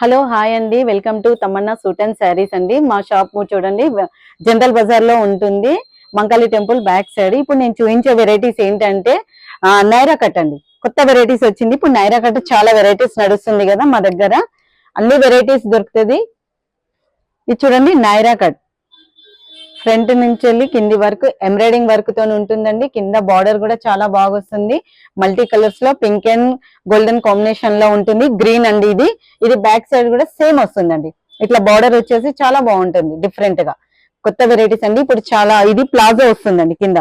Hello hi అండి, welcome to Tamannaah suit and saris అండి. మా షాప్ చూడండి జనరల్ బజార్ లో ఉంటుంది, మంకాళి టెంపుల్ బ్యాక్ సైడ్. ఇప్పుడు నేను చూపించే వెరైటీస్ ఏంటంటే నైరా కట్ అండి. కొత్త వెరైటీస్ వచ్చింది. ఇప్పుడు నైరా కట్ చాలా వెరైటీస్ నడుస్తుంది కదా మా దగ్గర, అన్ని వెరైటీస్ దొరుకుతుంది. ఇది చూడండి నైరా కట్, ఫ్రంట్ నుంచి వెళ్ళి కింది వరకు ఎంబ్రాయిడింగ్ వర్క్ తో ఉంటుందండి. కింద బార్డర్ కూడా చాలా బాగా వస్తుంది, మల్టీ కలర్స్ లో పింక్ అండ్ గోల్డెన్ కాంబినేషన్ లో ఉంటుంది. గ్రీన్ అండి ఇది బ్యాక్ సైడ్ కూడా సేమ్ వస్తుందండి. ఇట్లా బార్డర్ వచ్చేసి చాలా బాగుంటుంది, డిఫరెంట్ గా కొత్త వెరైటీస్ అండి. ఇప్పుడు చాలా ఇది ప్లాజో వస్తుందండి, కింద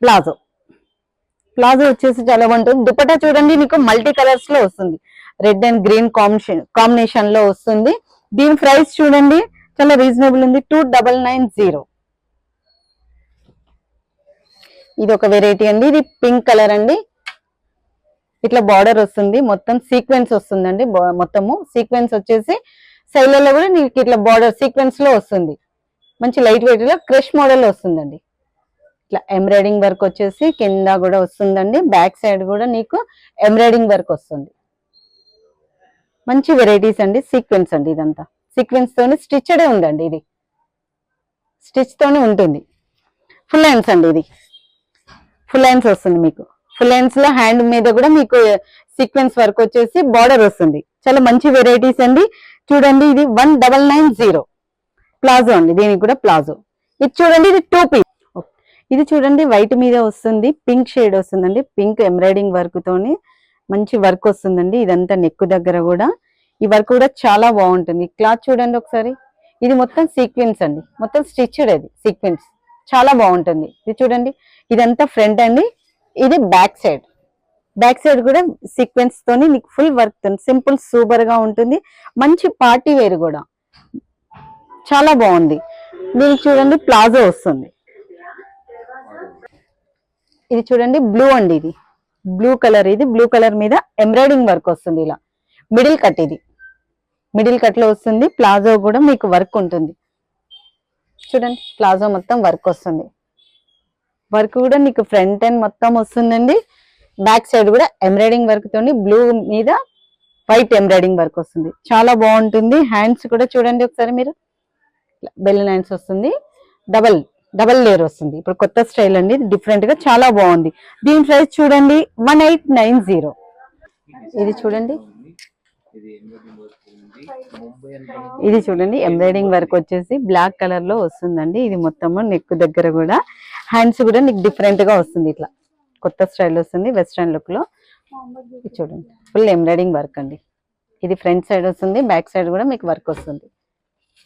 ప్లాజో వచ్చేసి చాలా బాగుంటుంది. దుపట్టా చూడండి మీకు మల్టీ కలర్స్ లో వస్తుంది, రెడ్ అండ్ గ్రీన్ కాంబినేషన్ లో వస్తుంది. దీని ప్రైస్ చూడండి చాలా రీజనబుల్ ఉంది, 2990. ఇది ఒక వెరైటీ అండి. ఇది పింక్ కలర్ అండి, ఇట్లా బార్డర్ వస్తుంది, మొత్తం సీక్వెన్స్ వస్తుందండి. మొత్తము సీక్వెన్స్ వచ్చేసి సైడ్లలో కూడా నీకు ఇట్లా బార్డర్ సీక్వెన్స్ లో వస్తుంది. మంచి లైట్ వెయిట్ లో క్రష్ మోడల్ వస్తుందండి. ఇట్లా ఎంబ్రాయిడింగ్ వర్క్ వచ్చేసి కింద కూడా వస్తుందండి, బ్యాక్ సైడ్ కూడా నీకు ఎంబ్రాయిడింగ్ వర్క్ వస్తుంది. మంచి వెరైటీస్ అండి. సీక్వెన్స్ అండి, ఇదంతా సీక్వెన్స్ తోని స్టిచ్డే ఉందండి. ఇది స్టిచ్ తోనే ఉంటుంది. ఫుల్ హ్యాండ్స్ అండి, ఇది ఫుల్ హ్యాండ్స్ వస్తుంది మీకు. ఫుల్ హ్యాండ్స్ లో హ్యాండ్ మీద కూడా మీకు సీక్వెన్స్ వర్క్ వచ్చేసి బార్డర్ వస్తుంది. చాలా మంచి వెరైటీస్ అండి. చూడండి ఇది 1990 ప్లాజో అండి, దీనికి కూడా ప్లాజో. ఇది చూడండి ఇది 2 పీస్. ఇది చూడండి వైట్ మీద వస్తుంది, పింక్ షేడ్ వస్తుందండి. పింక్ ఎంబ్రాయిడింగ్ వర్క్ తోని మంచి వర్క్ వస్తుందండి. ఇదంతా నెక్ దగ్గర కూడా ఈ వర్క్ కూడా చాలా బాగుంటుంది. క్లాత్ చూడండి ఒకసారి. ఇది మొత్తం సీక్వెన్స్ అండి, మొత్తం స్టిచ్డ్, అది సీక్వెన్స్ చాలా బాగుంటుంది. ఇది చూడండి, ఇదంతా ఫ్రంట్ అండి. ఇది బ్యాక్ సైడ్ కూడా సీక్వెన్స్ తోని మీకు ఫుల్ వర్క్ తో సింపుల్ సూపర్ గా ఉంటుంది. మంచి పార్టీ వేర్ కూడా చాలా బాగుంది. దీనికి చూడండి ప్లాజో వస్తుంది. ఇది చూడండి బ్లూ అండి, ఇది బ్లూ కలర్. ఇది బ్లూ కలర్ మీద ఎంబ్రాయిడింగ్ వర్క్ వస్తుంది. ఇలా మిడిల్ కట్, ఇది మిడిల్ కట్ లో వస్తుంది. ప్లాజో కూడా మీకు వర్క్ ఉంటుంది. చూడండి ప్లాజో మొత్తం వర్క్ వస్తుంది. వర్క్ కూడా నీకు ఫ్రంట్ అండ్ మొత్తం వస్తుందండి. బ్యాక్ సైడ్ కూడా ఎంబ్రాయిడింగ్ వర్క్ తోని బ్లూ మీద వైట్ ఎంబ్రాయిడింగ్ వర్క్ వస్తుంది, చాలా బాగుంటుంది. హ్యాండ్స్ కూడా చూడండి ఒకసారి మీరు, బెల్ హ్యాండ్స్ వస్తుంది, డబల్ లేయర్ వస్తుంది. ఇప్పుడు కొత్త స్టైల్ అండి, డిఫరెంట్ గా చాలా బాగుంది. దీని ప్రైస్ చూడండి 1890. ఇది చూడండి, ఇది చూడండి ఎంబ్రాయిడింగ్ వర్క్ వచ్చేసి బ్లాక్ కలర్ లో వస్తుందండి. ఇది మొత్తము నెక్ దగ్గర కూడా హ్యాండ్స్ కూడా నీకు డిఫరెంట్ గా వస్తుంది. ఇట్లా కొత్త స్టైల్ వస్తుంది, వెస్ట్రన్ లుక్ లో. చూడండి ఫుల్ ఎంబ్రాయిడింగ్ వర్క్ అండి. ఇది ఫ్రంట్ సైడ్ వస్తుంది, బ్యాక్ సైడ్ కూడా మీకు వర్క్ వస్తుంది.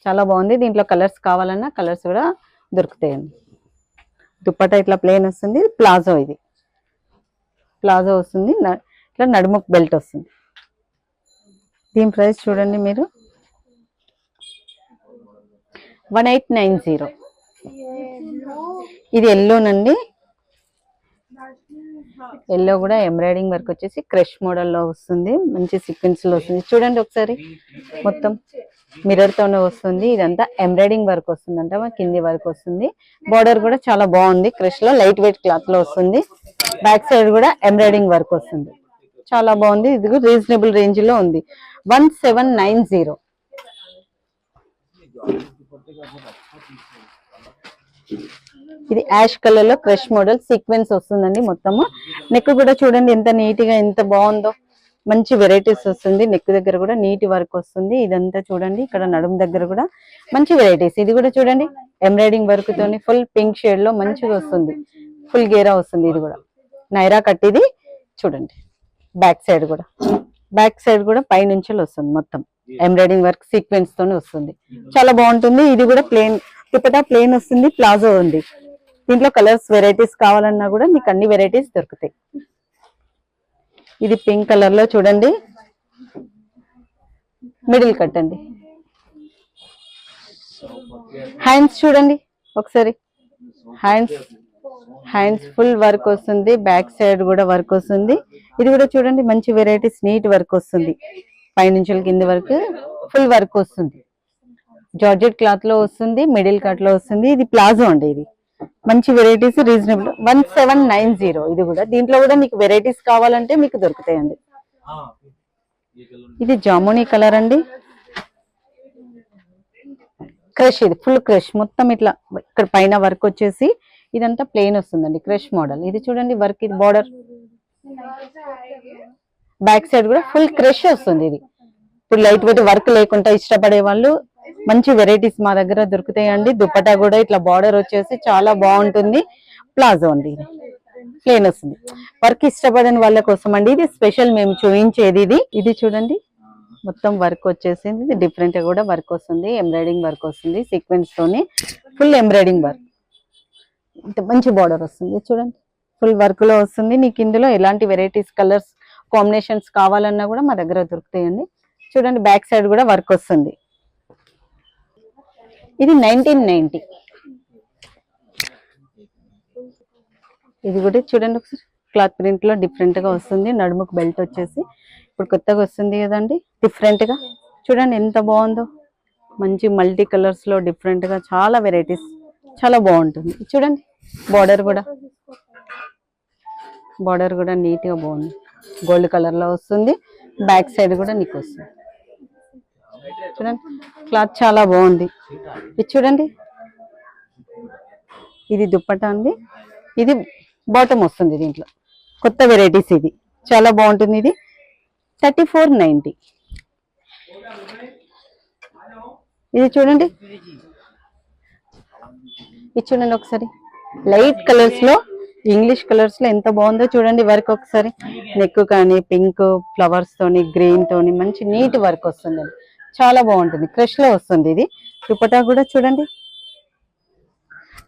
చాలా బాగుంది. దీంట్లో కలర్స్ కావాలన్నా కలర్స్ కూడా దొరుకుతాయండి. దుప్పట్టా ఇట్లా ప్లేన్ వస్తుంది. ప్లాజో, ఇది ప్లాజో వస్తుంది. ఇట్లా నడుము బెల్ట్ వస్తుంది. దీని ప్రైస్ చూడండి మీరు 1890. ఇది ఎల్లోనండి. ఎల్లో కూడా ఎంబ్రాయిడింగ్ వర్క్ వచ్చేసి క్రష్ మోడల్లో వస్తుంది, మంచి సీక్వెన్స్ లో వస్తుంది. చూడండి ఒకసారి, మొత్తం మిర్రర్ తోనే వస్తుంది. ఇదంతా ఎంబ్రాయిడింగ్ వర్క్ వస్తుందంట, కింది వర్క్ వస్తుంది. బార్డర్ కూడా చాలా బాగుంది, క్రష్ లో లైట్ వెయిట్ క్లాత్ లో వస్తుంది. బ్యాక్ సైడ్ కూడా ఎంబ్రాయిడింగ్ వర్క్ వస్తుంది, చాలా బాగుంది. ఇది రీజనబుల్ రేంజ్ లో ఉంది, 1790. ఇది యాష్ కలర్ లో క్రష్ మోడల్ సీక్వెన్స్ వస్తుందండి. మొత్తము నెక్ కూడా చూడండి ఎంత నీట్ గా ఎంత బాగుందో, మంచి వెరైటీస్ వస్తుంది. నెక్ దగ్గర కూడా నీట్ వర్క్ వస్తుంది. ఇదంతా చూడండి, ఇక్కడ నడుము దగ్గర కూడా మంచి వెరైటీస్. ఇది కూడా చూడండి ఎంబ్రాయిడింగ్ వర్క్ తోని ఫుల్ పింక్ షేడ్ లో మంచిగా వస్తుంది, ఫుల్ గేరా వస్తుంది. ఇది కూడా నైరా కట్. ఇది చూడండి బ్యాక్ సైడ్ కూడా పైనుంచి వస్తుంది, మొత్తం ఎంబ్రాయిడింగ్ వర్క్ సీక్వెన్స్ తోనే వస్తుంది, చాలా బాగుంటుంది. ఇది కూడా ప్లేన్ దుపట్టా ప్లేన్ వస్తుంది, ప్లాజో ఉంది. దీంట్లో కలర్స్ వెరైటీస్ కావాలన్నా కూడా మీకు అన్ని వెరైటీస్ దొరుకుతాయి. ఇది పింక్ కలర్ లో చూడండి, మిడిల్ కట్ అండి. హ్యాండ్స్ చూడండి ఒకసారి, హ్యాండ్స్ ఫుల్ వర్క్ వస్తుంది, బ్యాక్ సైడ్ కూడా వర్క్ వస్తుంది. ఇది కూడా చూడండి మంచి వెరైటీస్, నీట్ వర్క్ వస్తుంది. పైనుంచి కింది వరకు ఫుల్ వర్క్ వస్తుంది. జార్జెట్ క్లాత్ లో వస్తుంది, మిడిల్ కట్ లో వస్తుంది. ఇది ప్లాజో అండి. ఇది మంచి వెరైటీస్, రీజనబుల్ 1790. ఇది కూడా దీంట్లో కూడా మీకు వెరైటీస్ కావాలంటే మీకు దొరుకుతాయండి. ఇది జామునీ కలర్ అండి, క్రష్, ఇది ఫుల్ క్రష్ మొత్తం ఇట్లా ఇక్కడ పైన వర్క్ వచ్చేసి ఇదంతా ప్లెయిన్ వస్తుందండి, క్రష్ మోడల్. ఇది చూడండి వర్క్, ఇది బార్డర్, బ్యాక్ సైడ్ కూడా ఫుల్ క్రష్ వస్తుంది. ఇది ఇప్పుడు లైట్ వెయిట్ వర్క్ లేకుండా ఇష్టపడే వాళ్ళు మంచి వెరైటీస్ మా దగ్గర దొరుకుతాయండి. దుపట్టా కూడా ఇట్లా బార్డర్ వచ్చేసి చాలా బాగుంటుంది. ప్లాజో అండి, ఇది ప్లేన్ వస్తుంది. వర్క్ ఇష్టపడని వాళ్ళ కోసం అండి ఇది స్పెషల్ మేము చూపించేది. ఇది చూడండి మొత్తం వర్క్ వచ్చేసింది, ఇది డిఫరెంట్ గా కూడా వర్క్ వస్తుంది, ఎంబ్రాయిడింగ్ వర్క్ వస్తుంది సీక్వెన్స్ తోని, ఫుల్ ఎంబ్రాయిడింగ్ వర్క్, ఇంత మంచి బార్డర్ వస్తుంది చూడండి, ఫుల్ వర్క్ లో వస్తుంది. నీకు ఇందులో ఎలాంటి వెరైటీస్ కలర్స్ కాంబినేషన్స్ కావాలన్నా కూడా మా దగ్గర దొరుకుతాయండి. చూడండి బ్యాక్ సైడ్ కూడా వర్క్ వస్తుంది. ఇది 1990. ఇది కూడా చూడండి ఒకసారి, క్లాత్ ప్రింట్ లో డిఫరెంట్ గా వస్తుంది. నడుముకు బెల్ట్ వచ్చేసి ఇప్పుడు కొత్తగా వస్తుంది కదండి, డిఫరెంట్ గా చూడండి ఎంత బాగుందో. మంచి మల్టీ కలర్స్ లో డిఫరెంట్ గా చాలా వెరైటీస్, చాలా బాగుంటుంది. చూడండి బార్డర్ కూడా నీట్ గా బాగుంది, గోల్డ్ కలర్ లో వస్తుంది. బ్యాక్ సైడ్ కూడా నీకు వస్తుంది. చూడండి క్లాత్ చాలా బాగుంది. ఇది చూడండి, ఇది దుప్పట్టా అండి, ఇది బాటమ్ వస్తుంది. దీంట్లో కొత్త వెరైటీస్, ఇది చాలా బాగుంటుంది. ఇది 3490. ఇది చూడండి, ఇది చూడండి ఒకసారి, లైట్ కలర్స్ లో, ఇంగ్లీష్ కలర్స్ లో ఎంత బాగుందో చూడండి. వర్క్ ఒకసారి నెక్ కానీ పింక్ ఫ్లవర్స్ తోని, గ్రీన్ తోని మంచి నీట్ వర్క్ వస్తుంది. చాలా బాగుంటుంది, క్రష్ లో వస్తుంది. ఇది దుపట్టా కూడా చూడండి,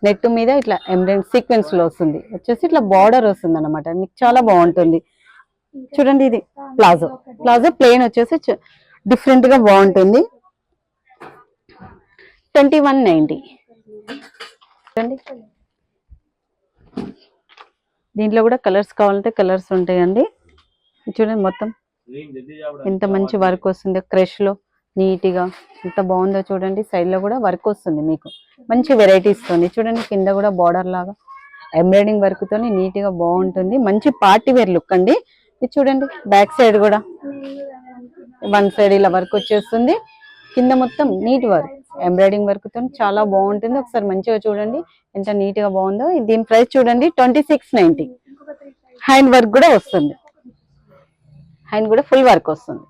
నెట్ మీద ఇట్లా ఎంబ్రాయిడరీ సీక్వెన్స్ లో వస్తుంది, వచ్చేసి ఇట్లా బార్డర్ వస్తుంది అనమాట. మీకు చాలా బాగుంటుంది. చూడండి ఇది ప్లాజో ప్లెయిన్ వచ్చేసి డిఫరెంట్ గా బాగుంటుంది. 2190. చూడండి దీంట్లో కూడా కలర్స్ కావాలంటే కలర్స్ ఉంటాయండి. చూడండి మొత్తం ఎంత మంచి వర్క్ వస్తుందో, క్రష్ లో నీట్ గా ఎంత బాగుందో చూడండి. సైడ్ లో కూడా వర్క్ వస్తుంది మీకు మంచి వెరైటీస్ తోని. చూడండి కింద కూడా బార్డర్ లాగా ఎంబ్రాయిడింగ్ వర్క్ తోని నీట్ గా బాగుంటుంది. మంచి పార్టీ వేర్ లుక్ అండి. ఇది చూడండి బ్యాక్ సైడ్ కూడా వన్ సైడ్ ఇలా వర్క్ వచ్చేస్తుంది, కింద మొత్తం నీట్ వర్క్ ఎంబ్రాయిడింగ్ వర్క్ తో చాలా బాగుంటుంది. ఒకసారి మంచిగా చూడండి ఎంత నీట్ గా బాగుందో. దీని ప్రైస్ చూడండి 2690. హ్యాండ్ వర్క్ కూడా వస్తుంది, హ్యాండ్ కూడా ఫుల్ వర్క్ వస్తుంది.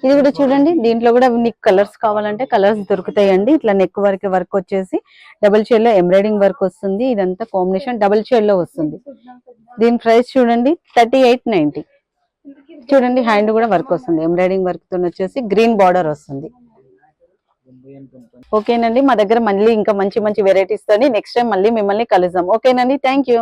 ఇది కూడా చూడండి, దీంట్లో కూడా మీకు కలర్స్ కావాలంటే కలర్స్ దొరుకుతాయండి. ఇట్లా నెక్ వర్క్ వచ్చేసి డబుల్ షేడ్ లో ఎంబ్రాయిడింగ్ వర్క్ వస్తుంది. ఇదంతా కాంబినేషన్ డబుల్ షేడ్ లో వస్తుంది. దీని ప్రైస్ చూడండి 3890. చూడండి హ్యాండ్ కూడా వర్క్ వస్తుంది, ఎంబ్రాయిడింగ్ వర్క్ తో వచ్చేసి గ్రీన్ బార్డర్ వస్తుంది. ఓకేనండి, మా దగ్గర మళ్ళీ ఇంకా మంచి మంచి వెరైటీస్ తోని నెక్స్ట్ టైం మళ్ళీ మిమ్మల్ని కలుద్దాం. ఓకేనండి, థ్యాంక్ యూ.